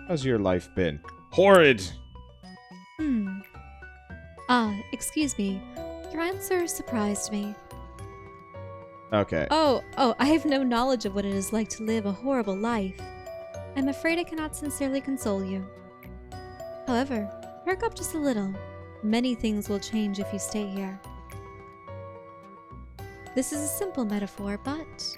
How's your life been? Horrid! Excuse me. Your answer surprised me. Okay. Oh, I have no knowledge of what it is like to live a horrible life. I'm afraid I cannot sincerely console you. However, perk up just a little. Many things will change if you stay here. This is a simple metaphor, but...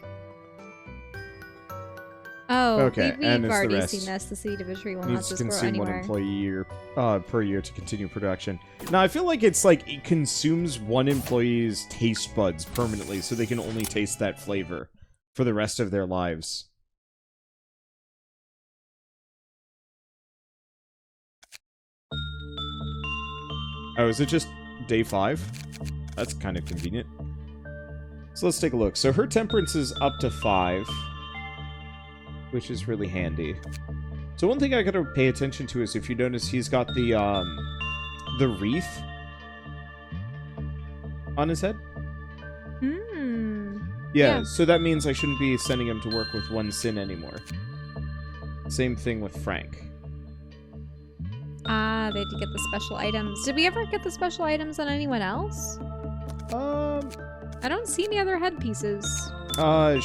Oh, okay, and we've it's already the rest. seen this. The seed of a tree will not Needs to just grow consume one anywhere. employee per year to continue production. Now, I feel like it's like it consumes one employee's taste buds permanently, so they can only taste that flavor for the rest of their lives. Oh, is it just day 5? That's kind of convenient. So let's take a look. So her temperance is up to 5, which is really handy. So one thing I gotta pay attention to is if you notice he's got the wreath on his head. Yeah, so that means I shouldn't be sending him to work with 1 sin anymore. Same thing with Frank. Ah, they had to get the special items. Did we ever get the special items on anyone else? I don't see any other headpieces.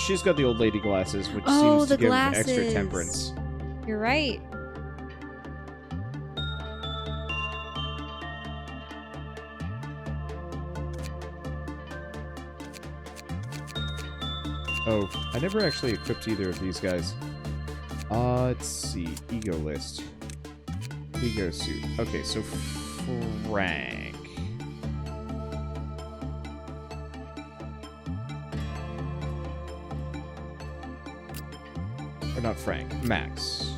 She's got the old lady glasses, which Oh, seems to the give glasses. extra temperance. You're right. Oh, I never actually equipped either of these guys. Let's see. Ego list. Ego suit. Okay, so Frank. Or not Frank. Max.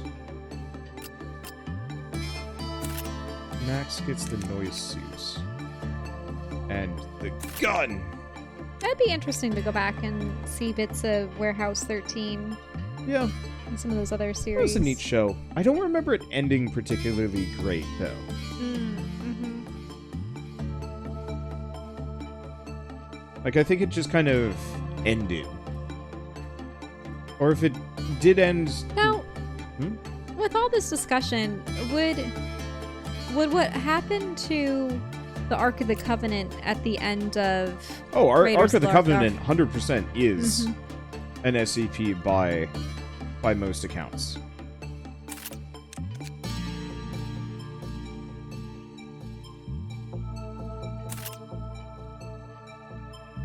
Max gets the noise suit. And the gun! That'd be interesting to go back and see bits of Warehouse 13 Yeah. and some of those other It series. was a neat show. I don't remember it ending particularly great, though. Like, I think it just kind of ended. Or if it did end... Now, with all this discussion, would what happened to the Ark of the Covenant at the end of... Oh, Ark Raiders of the of the Lost Covenant 100% is an SCP by most accounts.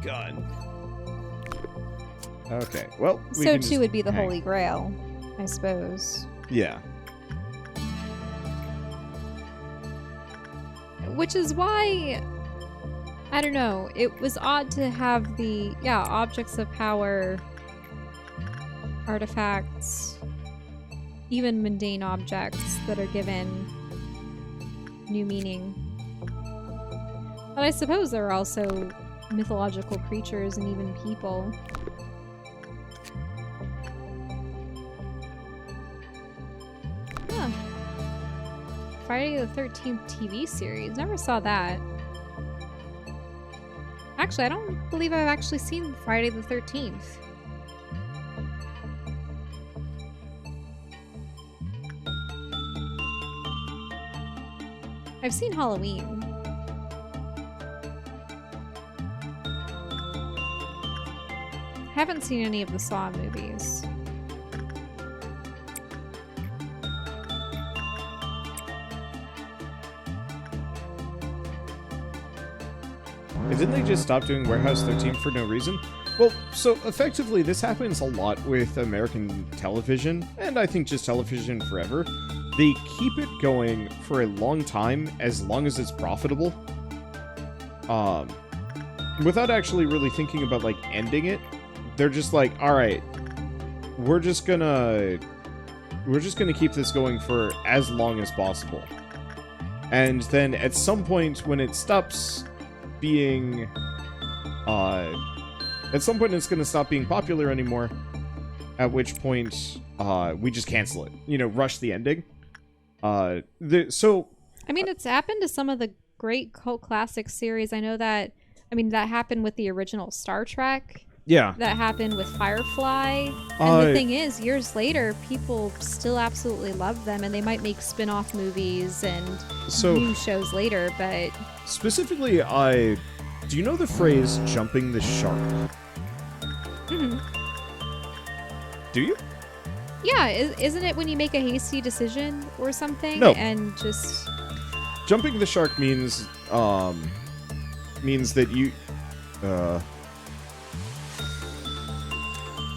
Gun. Okay, well, we So can too just would be the hang. Holy Grail, I suppose. Yeah. Which is why, I don't know, it was odd to have the, objects of power, artifacts, even mundane objects that are given new meaning. But I suppose there are also mythological creatures and even people. Huh. Friday the 13th TV series. Never saw that. Actually, I don't believe I've actually seen Friday the 13th. I've seen Halloween. Haven't seen any of the Saw movies. And didn't they just stop doing Warehouse 13 for no reason? Well, so effectively this happens a lot with American television, and I think just television forever. They keep it going for a long time, as long as it's profitable. Without actually really thinking about, like, ending it. They're just like, alright, we're just gonna keep this going for as long as possible. And then at some point when it stops being, at some point it's gonna stop being popular anymore, at which point, we just cancel it. You know, rush the ending. I mean, it's happened to some of the great cult classic series. I know that, that happened with the original Star Trek. Yeah. that happened with Firefly. And the thing is, years later, people still absolutely love them, and they might make spin-off movies and new shows later, but... Specifically, do you know the phrase, jumping the shark? Mm-hmm. Do you? Yeah, isn't it when you make a hasty decision or something? No. And just... Jumping the shark means that you...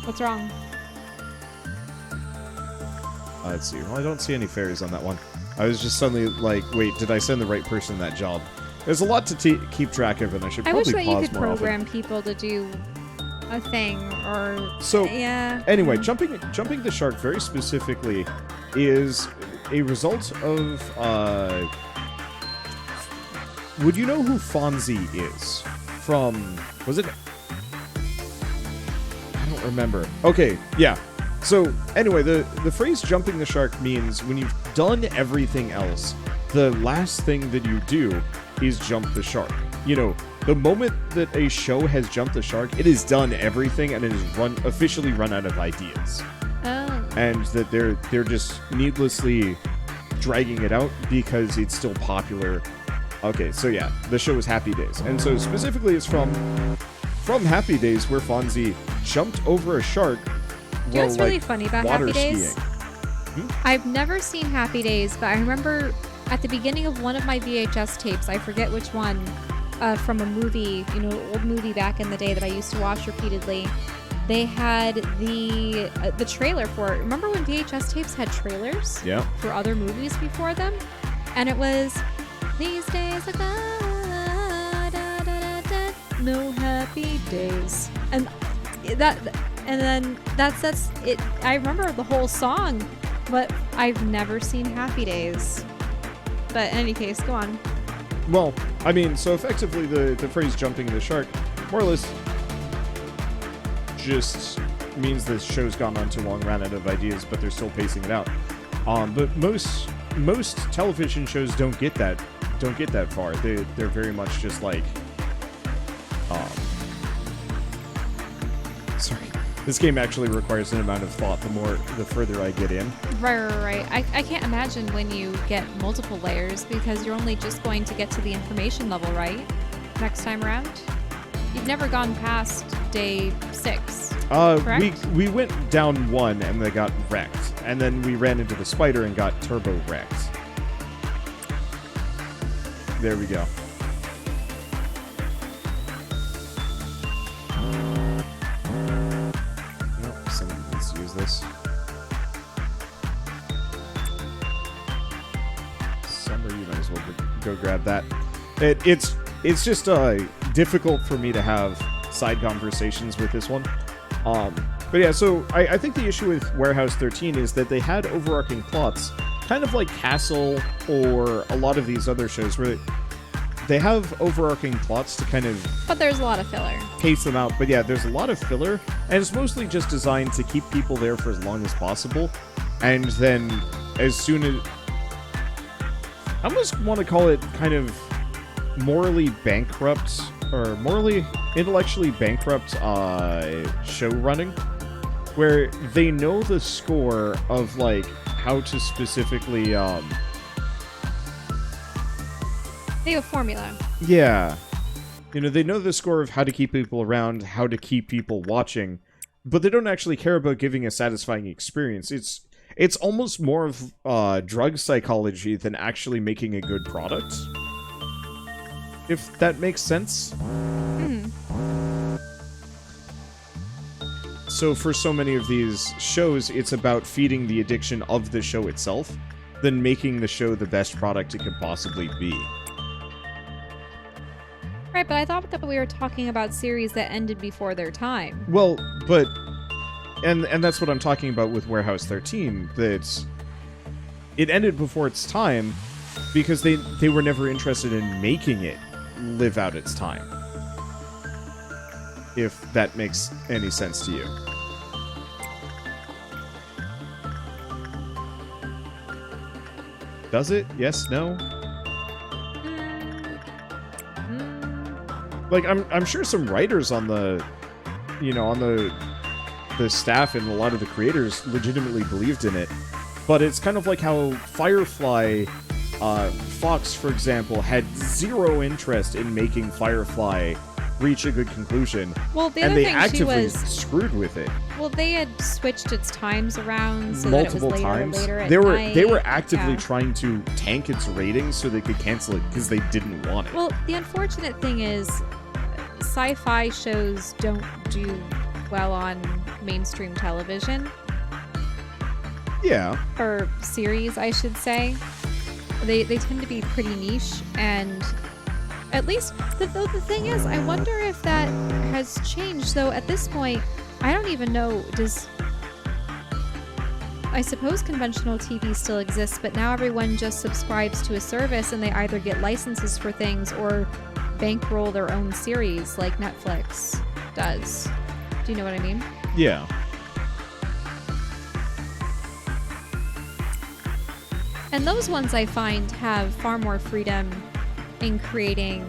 What's wrong? Let's see. Well, I don't see any fairies on that one. I was just suddenly like, wait, did I send the right person that job? There's a lot to keep track of, and I should probably pause more often. I wish that you could program people to do a thing, or... So, yeah. Anyway, jumping the shark very specifically is a result of, would you know who Fonzie is? From... Was it... I don't remember. Okay, yeah. So, anyway, the phrase jumping the shark means when you've done everything else, the last thing that you do is jump the shark. You know, the moment that a show has jumped the shark, it has done everything and it has officially run out of ideas. Oh. And that they're just needlessly dragging it out because it's still popular. Okay, so yeah, the show is Happy Days. And so specifically it's from Happy Days where Fonzie jumped over a shark. You know what's really funny about Happy Days? Skiing. I've never seen Happy Days, but I remember at the beginning of one of my VHS tapes, I forget which one, from a movie, you know, old movie back in the day that I used to watch repeatedly, they had the trailer for it. Remember when VHS tapes had trailers? Yeah. For other movies before them? And it was, these days are gone, da, da, da, da, no happy days. And then that's it. I remember the whole song, but I've never seen Happy Days. But in any case, go on. Well, I mean, so effectively the phrase jumping the shark more or less just means the show's gone on too long, ran out of ideas, but they're still pacing it out. But most television shows don't get that far. They're very much just like sorry. This game actually requires an amount of thought the further I get in. Right. I can't imagine when you get multiple layers because you're only just going to get to the information level, right? Next time around? You've never gone past day 6, correct? We went down 1 and they got wrecked. And then we ran into the spider and got turbo wrecked. There we go. This. Summer, you might as well go grab that. It's just difficult for me to have side conversations with this one. But yeah, so I think the issue with Warehouse 13 is that they had overarching plots, kind of like Castle or a lot of these other shows where they have overarching plots to kind of... But there's a lot of filler. Pace them out. But yeah, there's a lot of filler, and it's mostly just designed to keep people there for as long as possible. And then as soon as... I almost want to call it kind of morally bankrupt, or morally, intellectually bankrupt show running, where they know the score of, like, how to specifically... They have a formula. Yeah. You know, they know the score of how to keep people around, how to keep people watching, but they don't actually care about giving a satisfying experience. It's almost more of drug psychology than actually making a good product. If that makes sense. So for so many of these shows, it's about feeding the addiction of the show itself than making the show the best product it could possibly be. Right, but I thought that we were talking about series that ended before their time. Well, but... And that's what I'm talking about with Warehouse 13, that it ended before its time because they were never interested in making it live out its time. If that makes any sense to you. Does it? Yes? No? Like, I'm sure some writers on the you know, on the staff and a lot of the creators legitimately believed in it. But it's kind of like how Firefly, Fox, for example, had zero interest in making Firefly reach a good conclusion. Well, the and other they thing actively screwed with it. Well, they had switched its times around so multiple that it was times. later at They night. were actively trying to tank its ratings so they could cancel it because they didn't want it. Well, the unfortunate thing is, sci-fi shows don't do well on mainstream television. Yeah. Or series, I should say. They tend to be pretty niche, and at least the thing is, I wonder if that has changed. Though at this point, I don't even know. I suppose conventional TV still exists, but now everyone just subscribes to a service, and they either get licenses for things or bankroll their own series, like Netflix does. Do you know what I mean? Yeah. And those ones I find have far more freedom in creating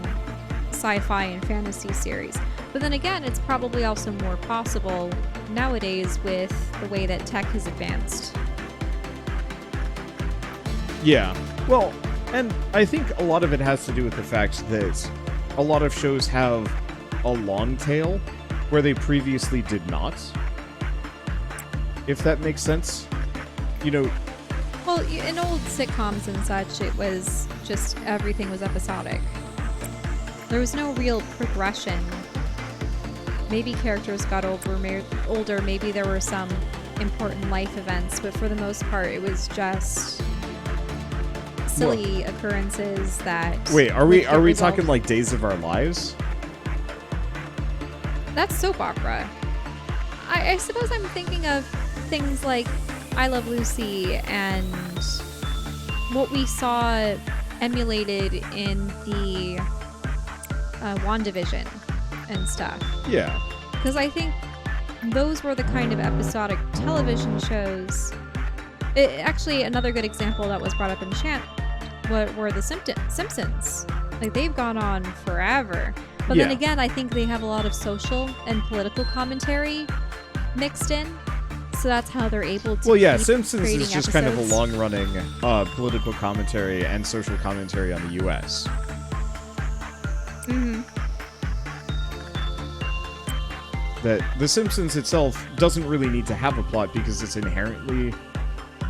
sci-fi and fantasy series. But then again, it's probably also more possible nowadays with the way that tech has advanced. Yeah. Well, and I think a lot of it has to do with the fact that a lot of shows have a long tail where they previously did not. If that makes sense. You know, well, in old sitcoms and such, it was just everything was episodic. There was no real progression. Maybe characters got older, maybe there were some important life events, but for the most part, it was just silly occurrences that... Wait, are we talking like Days of Our Lives? That's soap opera. I suppose I'm thinking of things like I Love Lucy and what we saw emulated in the WandaVision and stuff. Yeah. Because I think those were the kind of episodic television shows. Actually, another good example that was brought up in chat were the Simpsons. Like, they've gone on forever. But then again, I think they have a lot of social and political commentary mixed in. So that's how they're able to. Well, yeah, Simpsons is just episodes. kind of a long-running political commentary and social commentary on the U.S. Mm-hmm. That The Simpsons itself doesn't really need to have a plot because it's inherently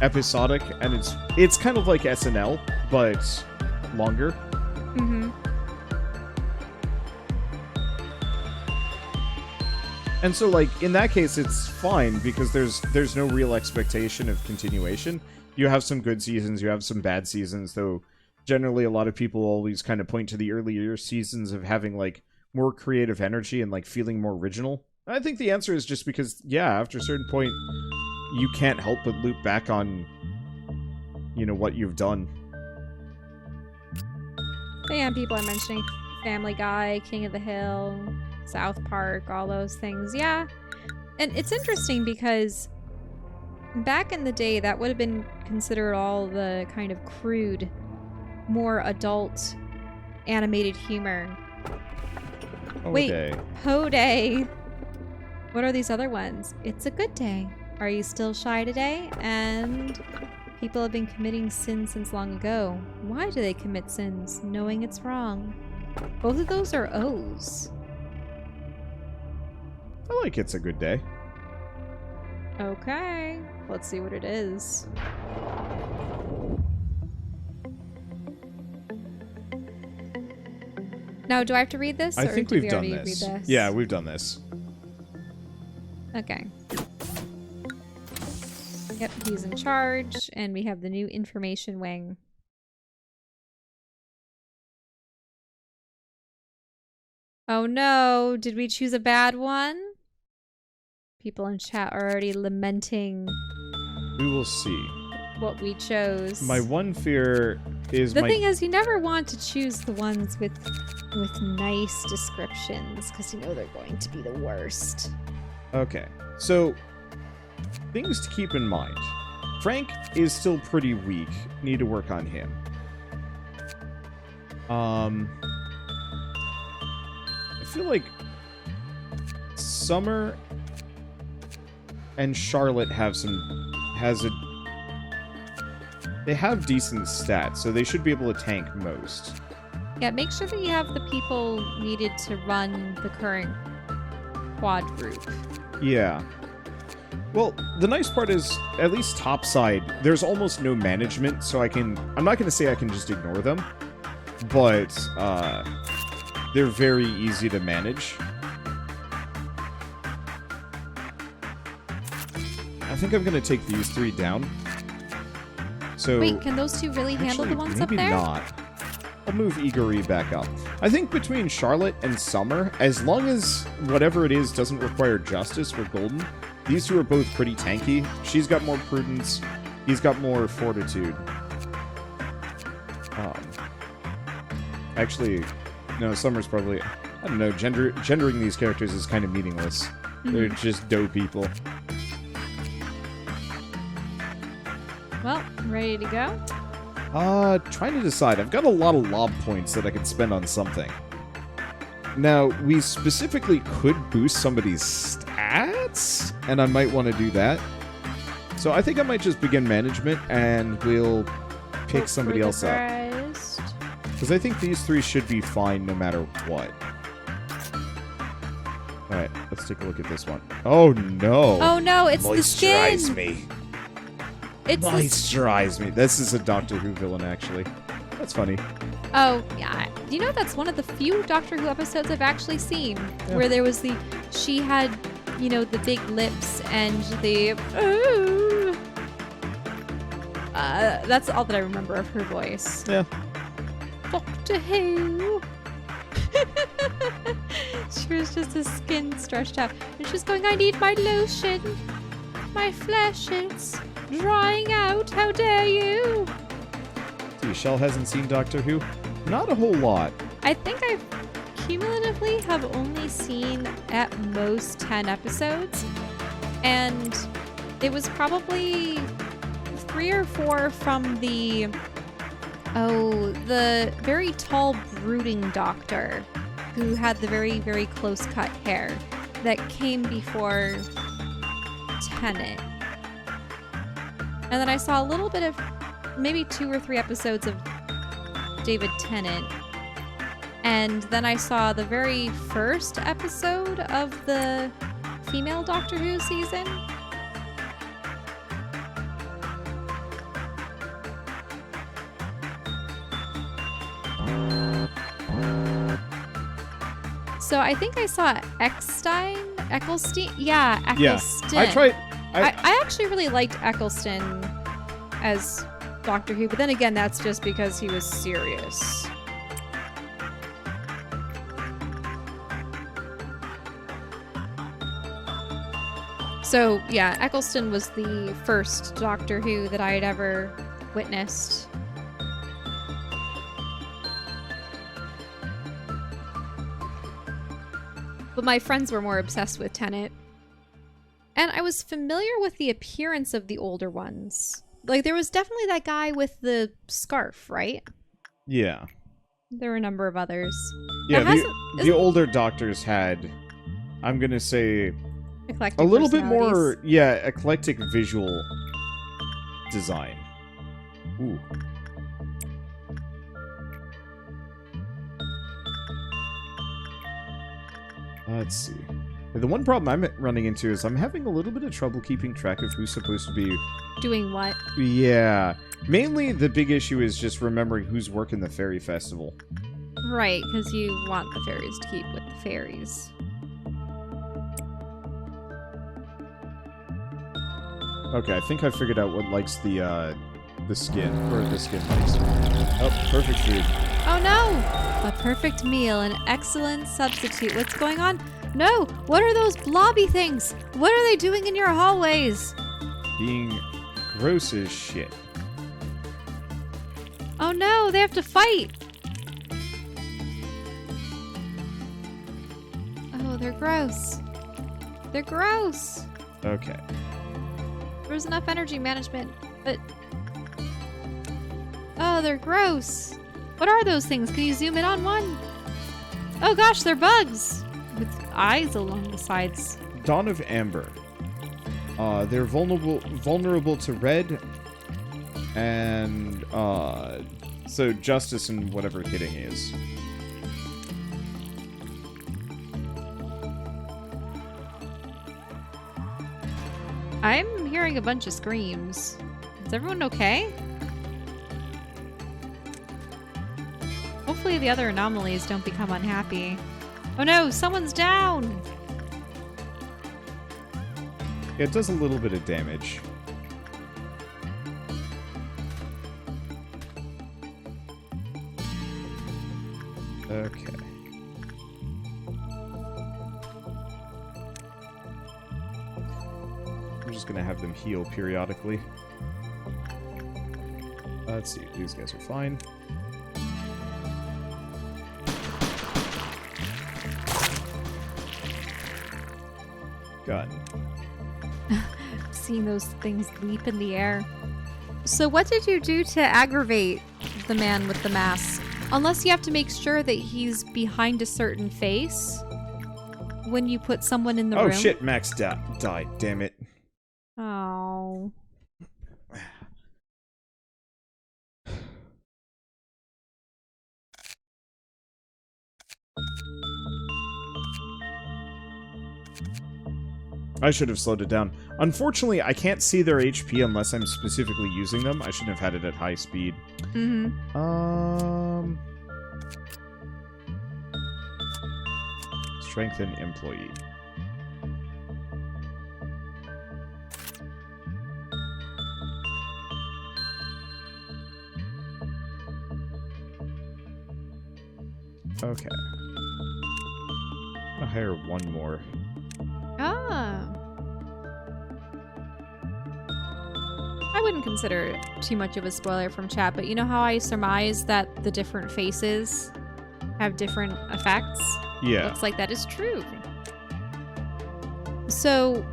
episodic, and it's kind of like SNL, but longer. Mm-hmm. And so, like, in that case, it's fine because there's no real expectation of continuation. You have some good seasons, you have some bad seasons, though generally a lot of people always kind of point to the earlier seasons of having, like, more creative energy and, like, feeling more original. I think the answer is just because, yeah, after a certain point, you can't help but loop back on, you know, what you've done. But yeah, people are mentioning Family Guy, King of the Hill, South Park, all those things. Yeah. And it's interesting because back in the day, that would have been considered all the kind of crude, more adult animated humor. Wait, Ho Day. What are these other ones? It's a Good Day. Are you still shy today? And people have been committing sins since long ago. Why do they commit sins, knowing it's wrong? Both of those are O's. I like It's a Good Day. Okay, let's see what it is. Now, do I have to read this? I or think did we've we done already this. Read this. Yeah, we've done this. Okay. Yep, he's in charge, and we have the new information wing. Oh no, did we choose a bad one? People in chat are already lamenting We will see. what we chose. My one fear is The thing is, you never want to choose the ones with nice descriptions, because you know they're going to be the worst. Okay, so things to keep in mind. Frank is still pretty weak. Need to work on him. I feel like Summer and Charlotte they have decent stats, so they should be able to tank most. Yeah, make sure that you have the people needed to run the current quad group. Yeah. Well, the nice part is, at least topside, there's almost no management, so I'm not going to say I can just ignore them, but they're very easy to manage. I think I'm going to take these 3 down. So Wait, can those 2 really handle the ones up there? Maybe not. I'll move Igori back up. I think between Charlotte and Summer, as long as whatever it is doesn't require justice for Golden, these 2 are both pretty tanky. She's got more prudence. He's got more fortitude. Actually, no, Summer's probably... I don't know, gendering these characters is kind of meaningless. Mm-hmm. They're just dough people. Well, ready to go? Trying to decide. I've got a lot of lob points that I could spend on something. Now, we specifically could boost somebody's stats, and I might want to do that. So I think I might just begin management, and we'll pick somebody else up. Because I think these 3 should be fine no matter what. Alright, let's take a look at this one. Oh no! Oh no, it's the skin! Moisturize me. It's Moisturize me. This is a Doctor Who villain, actually. That's funny. Oh, yeah. You know, that's one of the few Doctor Who episodes I've actually seen where there was she had, you know, the big lips and the... that's all that I remember of her voice. Yeah. Doctor Who. She was just a skin stretched out. And she's going, I need my lotion. My flesh is drying out. How dare you? See, Shell hasn't seen Doctor Who? Not a whole lot. I think I cumulatively have only seen at most 10 episodes. And it was probably 3 or 4 from the very tall brooding doctor who had the very, very close cut hair that came before Tenet. And then I saw a little bit of maybe 2 or 3 episodes of David Tennant. And then I saw the very first episode of the female Doctor Who season. So I think I saw Eccleston. Yeah, Eccleston. Yeah, I actually really liked Eccleston as Doctor Who, but then again, that's just because he was serious. So yeah, Eccleston was the first Doctor Who that I had ever witnessed. But my friends were more obsessed with Tenet. And I was familiar with the appearance of the older ones. Like, there was definitely that guy with the scarf, right? Yeah. There were a number of others. Yeah, the older doctors had, I'm going to say, eclectic a little bit more, personalities. eclectic visual design. Ooh. Let's see. The one problem I'm running into is I'm having a little bit of trouble keeping track of who's supposed to be... Doing what? Yeah. Mainly the big issue is just remembering who's working the fairy festival. Right, because you want the fairies to keep with the fairies. Okay, I think I figured out what likes the skin, or the skin likes. Oh, perfect food. Oh no! A perfect meal, an excellent substitute. What's going on? No! What are those blobby things? What are they doing in your hallways? Being gross as shit. Oh no, they have to fight! Oh, they're gross. They're gross! Okay. There's enough energy management, but... Oh, they're gross. What are those things? Can you zoom in on one? Oh gosh, they're bugs! With eyes along the sides? Dawn of Amber. They're vulnerable to red, and so justice and whatever hitting is. I'm hearing a bunch of screams. Is everyone okay? Hopefully the other anomalies don't become unhappy. Oh no, someone's down! It does a little bit of damage. Okay. I'm just gonna have them heal periodically. Let's see, these guys are fine. God. Seeing those things leap in the air. So what did you do to aggravate the man with the mask? Unless you have to make sure that he's behind a certain face when you put someone in the room. Oh shit, Max died, damn it. Oh. I should have slowed it down. Unfortunately, I can't see their HP unless I'm specifically using them. I shouldn't have had it at high speed. Strengthen employee. Okay. I'll hire one more. Ah. I wouldn't consider it too much of a spoiler from chat, but you know how I surmise that the different faces have different effects? Yeah. Looks like that is true. So,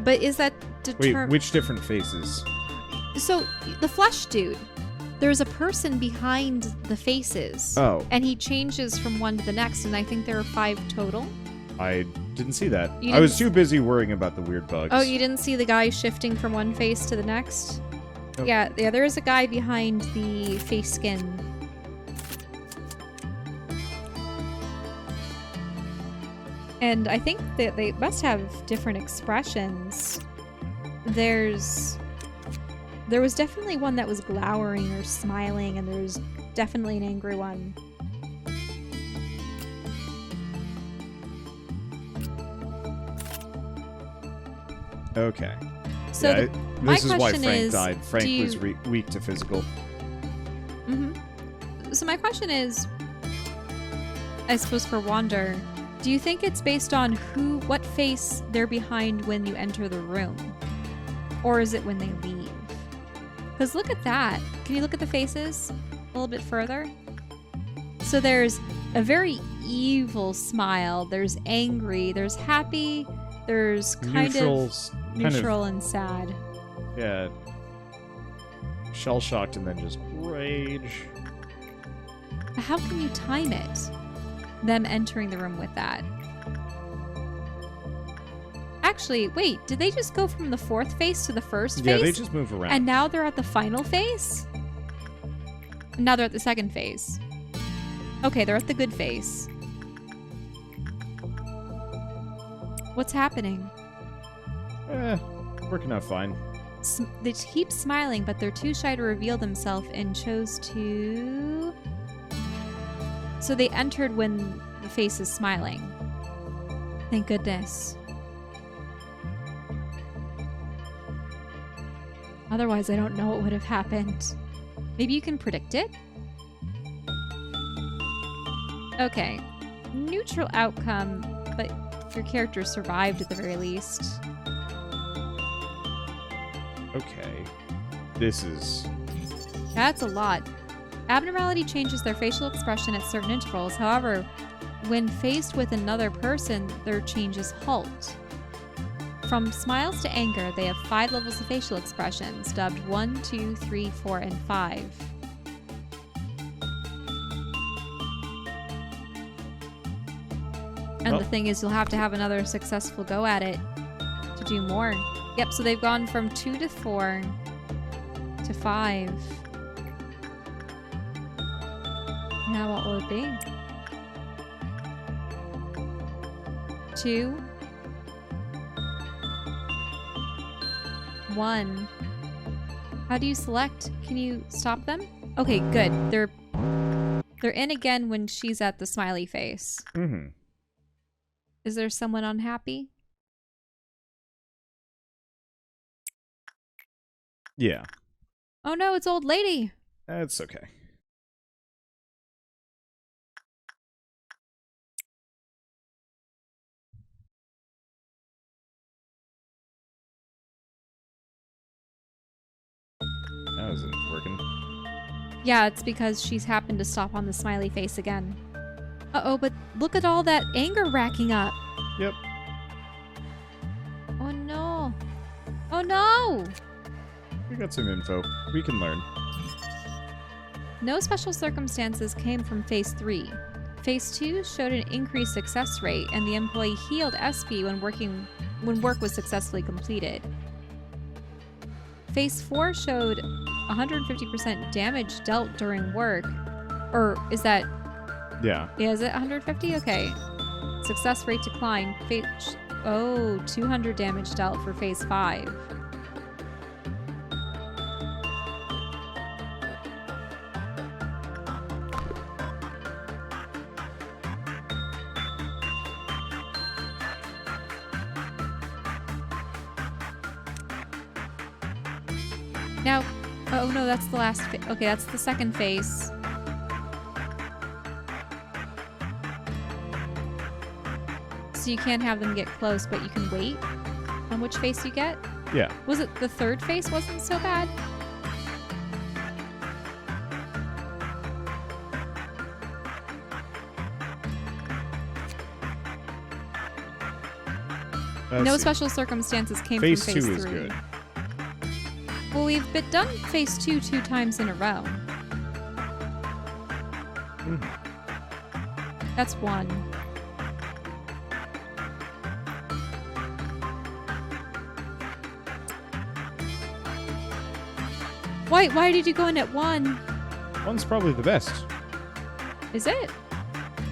but is that Wait, which different faces? So, the flesh dude, there's a person behind the faces. Oh. And he changes from one to the next, and I think there are 5 total. I didn't see that. You I was didn't too busy worrying about the weird bugs. Oh, you didn't see the guy shifting from one face to the next? Nope. Yeah, there is a guy behind the face skin. And I think that they must have different expressions. There was definitely one that was glowering or smiling, and there's definitely an angry one. Okay. So yeah, my this is why question Frank is, died. Frank do you- was weak to physical. So my question is, I suppose for Wander, do you think it's based on what face they're behind when you enter the room? Or is it when they leave? Because look at that. Can you look at the faces a little bit further? So there's a very evil smile. There's angry. There's happy. There's kind of neutral and sad. Yeah. Shell-shocked and then just rage. How can you time it? Them entering the room with that. Actually, wait, did they just go from the 4th face to the 1st face? Yeah, they just move around. And now they're at the final phase? Now they're at the 2nd phase. Okay, they're at the good phase. What's happening? Working out fine. They keep smiling, but they're too shy to reveal themselves and chose to... So they entered when the face is smiling. Thank goodness. Otherwise, I don't know what would have happened. Maybe you can predict it? Okay. Neutral outcome, but your character survived at the very least. Okay. This is... That's a lot. Abnormality changes their facial expression at certain intervals. However, when faced with another person, their changes halt. From smiles to anger, they have 5 levels of facial expressions, dubbed 1, 2, 3, 4, and 5. And Oh. the thing is, you'll have to have another successful go at it to do more. Yep, so they've gone from 2 to 4 to 5. Now what will it be? 2, 1. How do you select? Can you stop them? Okay, good. They're in again when she's at the smiley face. Mm-hmm. Is there someone unhappy? Yeah. Oh no, it's old lady. That's okay. That wasn't working. Yeah, it's because she's happened to stop on the smiley face again. Uh-oh, but look at all that anger racking up. Yep. Oh no. Oh no! We got some info. We can learn. No special circumstances came from Phase 3. Phase 2 showed an increased success rate, and the employee healed SP when work was successfully completed. Phase 4 showed 150% damage dealt during work. Or is that... Yeah. Yeah, is it 150? Okay. Success rate declined. 200 damage dealt for Phase 5. Now, oh no, that's the last phase. Okay, that's the second phase. So you can't have them get close, but you can wait on which face you get? Yeah. Was it the third face wasn't so bad? No special circumstances came from Phase Phase 2 3. is good. Well, we've done Phase 2 2 times in a row. That's 1. Why did you go in at 1? 1's probably the best. Is it?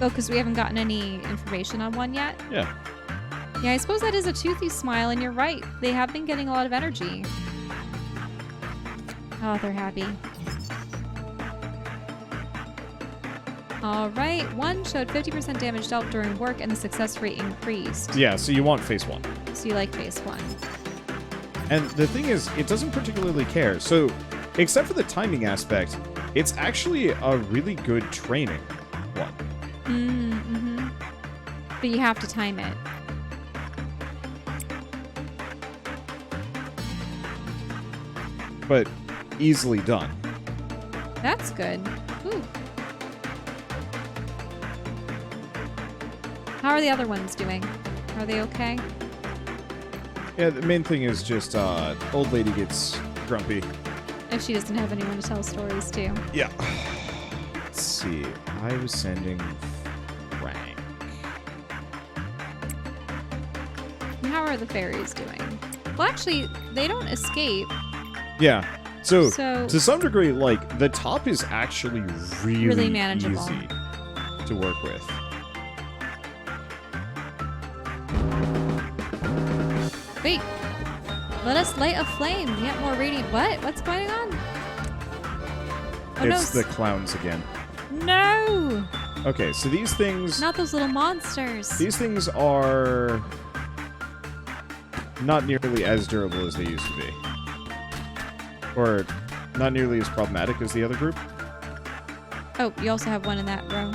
Oh, because we haven't gotten any information on 1 yet? Yeah. Yeah, I suppose that is a toothy smile, and you're right. They have been getting a lot of energy. Oh, they're happy. Alright, 1 showed 50% damage dealt during work, and the success rate increased. Yeah, so you want Phase 1. So you like Phase 1. And the thing is, it doesn't particularly care. So, except for the timing aspect, it's actually a really good training one. Mm-hmm. But you have to time it. But easily done. That's good. Ooh. How are the other ones doing? Are they okay? Yeah, the main thing is just old lady gets grumpy. If she doesn't have anyone to tell stories to. Yeah. Let's see. I was sending Frank. And how are the fairies doing? Well, actually, they don't escape. Yeah. So So- to some degree, like, the top is actually really manageable. easy to work with. Wait. Let us light a flame. Yet more radiant. What? What's going on? Oh, It's no. the clowns again. No! Okay, so these things... Not those little monsters. These things are not nearly as durable as they used to be. Or not nearly as problematic as the other group. Oh, you also have one in that row.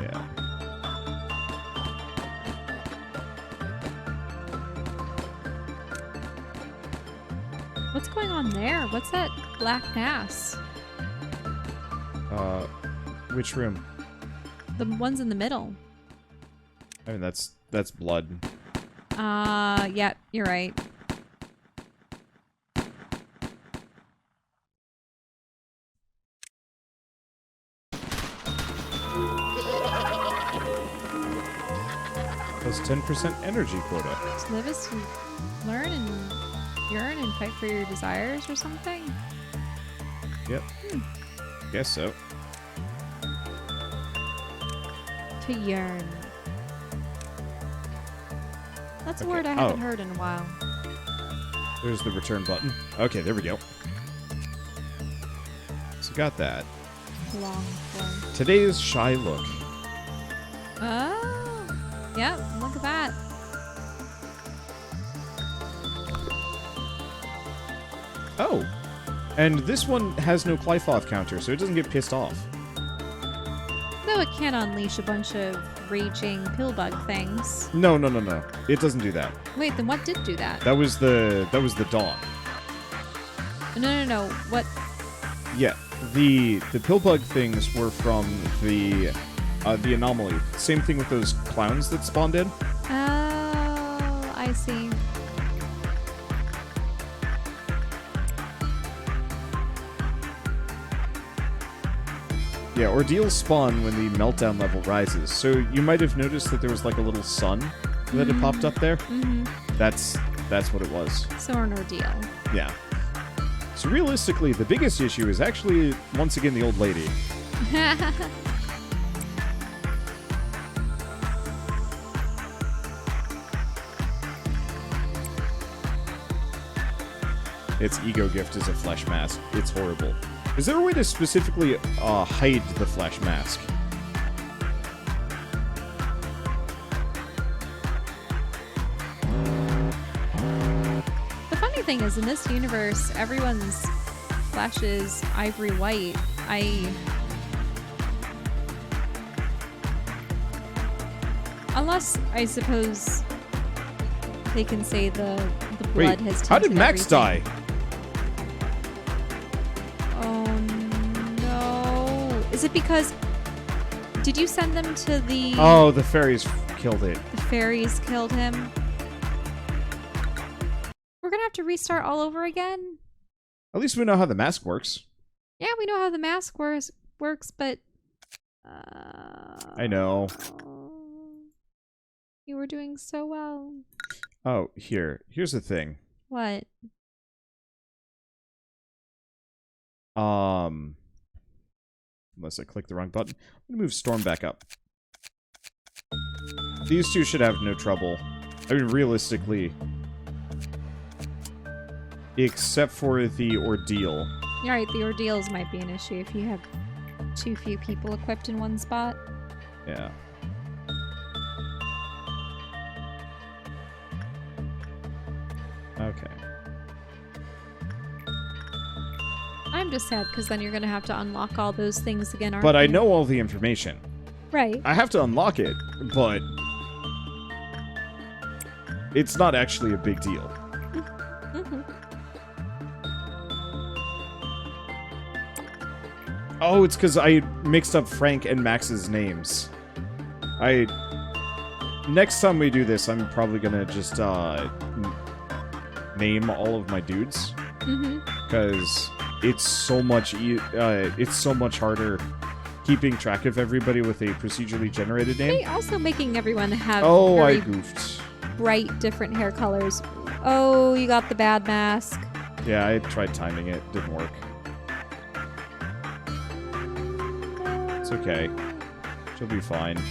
Yeah. What's going on there? What's that black mass? Which room? The ones in the middle. I mean, that's blood. Yeah, you're right. 10% energy quota. So live is to learn and yearn and fight for your desires or something? Yep. Guess so. To yearn. That's a Okay. word I haven't heard in a while. There's the return button. Okay, there we go. So got that. Long form. Today's shy look. Oh! Yep, look at that. Oh. And this one has no Clyfoth counter, so it doesn't get pissed off. Though it can unleash a bunch of raging pillbug things. No. It doesn't do that. Wait, then what did do that? That was the dawn. No. What? Yeah. The pillbug things were from the anomaly. Same thing with those clowns that spawned in. Oh, I see. Yeah, ordeals spawn when the meltdown level rises. So you might have noticed that there was like a little sun that had popped up there. Mm-hmm. That's what it was. So an ordeal. Yeah. So realistically, the biggest issue is actually, once again, the old lady. Its ego gift is a flesh mask. It's horrible. Is there a way to specifically hide the flesh mask? The funny thing is, in this universe, everyone's flesh is ivory white. Unless, I suppose, they can say the blood has tainted how did Max everything. die? Oh no. Is it because... Did you send them to the... Oh, the fairies killed it. The fairies killed him? We're gonna have to restart all over again? At least we know how the mask works. Yeah, we know how the mask works, but... I know. You were doing so well. Oh, here's the thing. What? Unless I click the wrong button. I'm gonna move Storm back up. These two should have no trouble. I mean, realistically. Except for the ordeal. You're right, the ordeals might be an issue if you have too few people equipped in one spot. Yeah. Okay. I'm just sad because then you're gonna have to unlock all those things again, aren't But I you? know all the information. Right. I have to unlock it, but it's not actually a big deal. Mm-hmm. Oh, it's because I mixed up Frank and Max's names. Next time we do this, I'm probably gonna just name all of my dudes, because it's so much harder keeping track of everybody with a procedurally generated name. Hey, also making everyone have I very goofed. bright, different hair colors. Oh, you got the bad mask. Yeah, I tried timing it. Didn't work. It's okay. She'll be fine.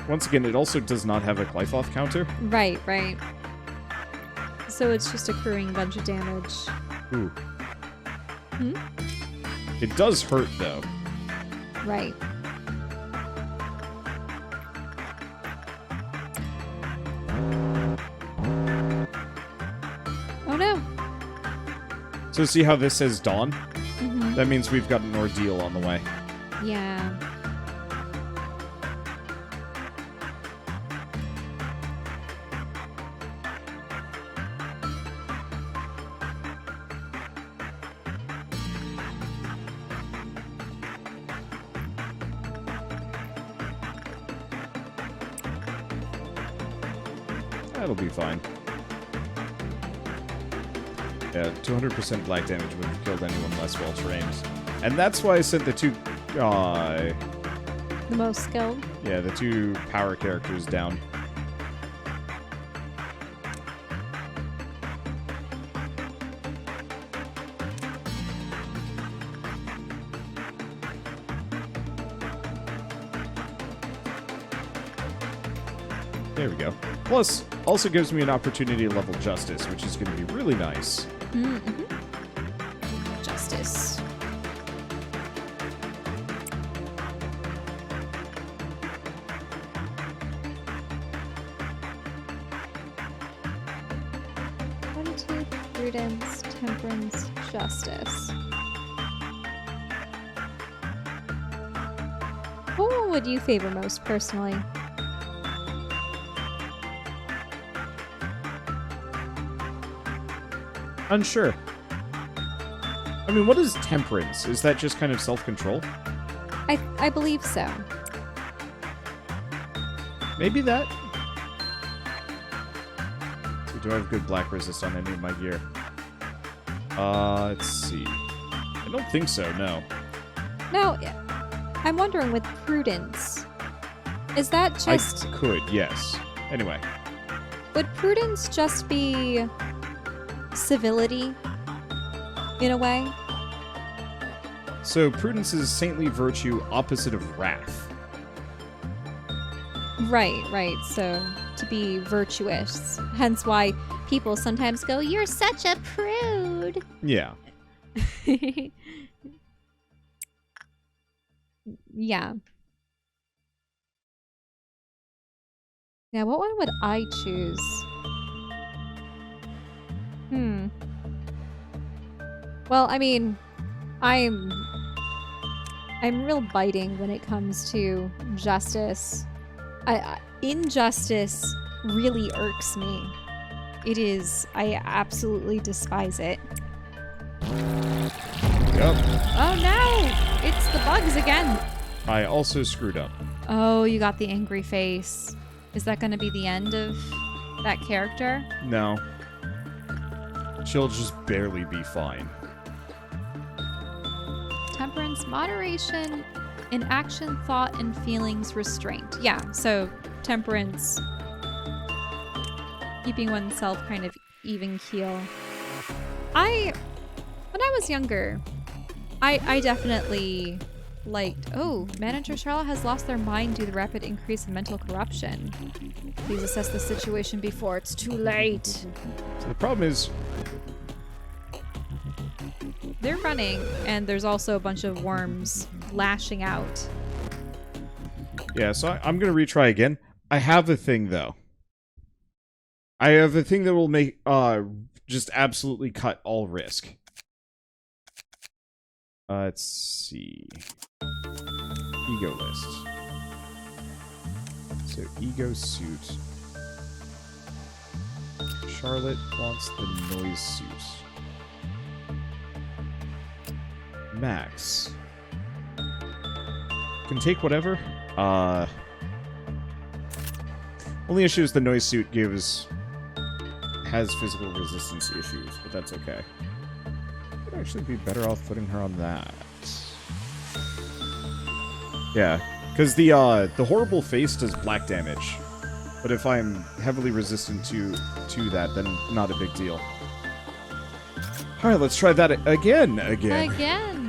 Once again, it also does not have a Glyphoth counter. Right. So it's just accruing a bunch of damage. Ooh. It does hurt, though. Right. Oh no. So see how this says Dawn? Mm-hmm. That means we've got an ordeal on the way. Yeah. That'll be fine. Yeah, 200% black damage would have killed anyone less well-trained. And that's why I sent the two The most skilled. Yeah, the 2 power characters down. There we go. Plus, also gives me an opportunity to level Justice, which is going to be really nice. Mm-hmm. Justice. Fortitude, prudence, temperance, justice. What one would you favor most personally? Unsure. I mean, what is temperance? Is that just kind of self-control? I believe so. Maybe that. So do I have good black resist on any of my gear? Let's see. I don't think so, no. No, I'm wondering with prudence. Is that just... I could, yes. Anyway. Would prudence just be civility, in a way? So prudence is saintly virtue opposite of wrath. Right. So, to be virtuous. Hence why people sometimes go, "You're such a prude." Yeah. Yeah. Now, what one would I choose? Well, I mean, I'm real biting when it comes to justice. Injustice really irks me. It is. I absolutely despise it. Yep. Oh no! It's the bugs again. I also screwed up. Oh, you got the angry face. Is that going to be the end of that character? No. She'll just barely be fine. Temperance, moderation in action, thought, and feelings, restraint. Yeah, so temperance, keeping oneself kind of even keel. When I was younger, I definitely liked, oh, Manager Charlotte has lost their mind due to the rapid increase in mental corruption. Please assess the situation before it's too late. So the problem is, they're running, and there's also a bunch of worms lashing out. yeah, so I'm going to retry again. I have a thing, though. I have a thing that will make, just absolutely cut all risk. Let's see. Ego list. So, ego suit. Charlotte wants the noise suit. Max. Can take whatever. Only issue is the noise suit has physical resistance issues, but that's okay. I'd actually be better off putting her on that. Yeah, because the horrible face does black damage, but if I'm heavily resistant to that, then not a big deal. All right, let's try that again. Again.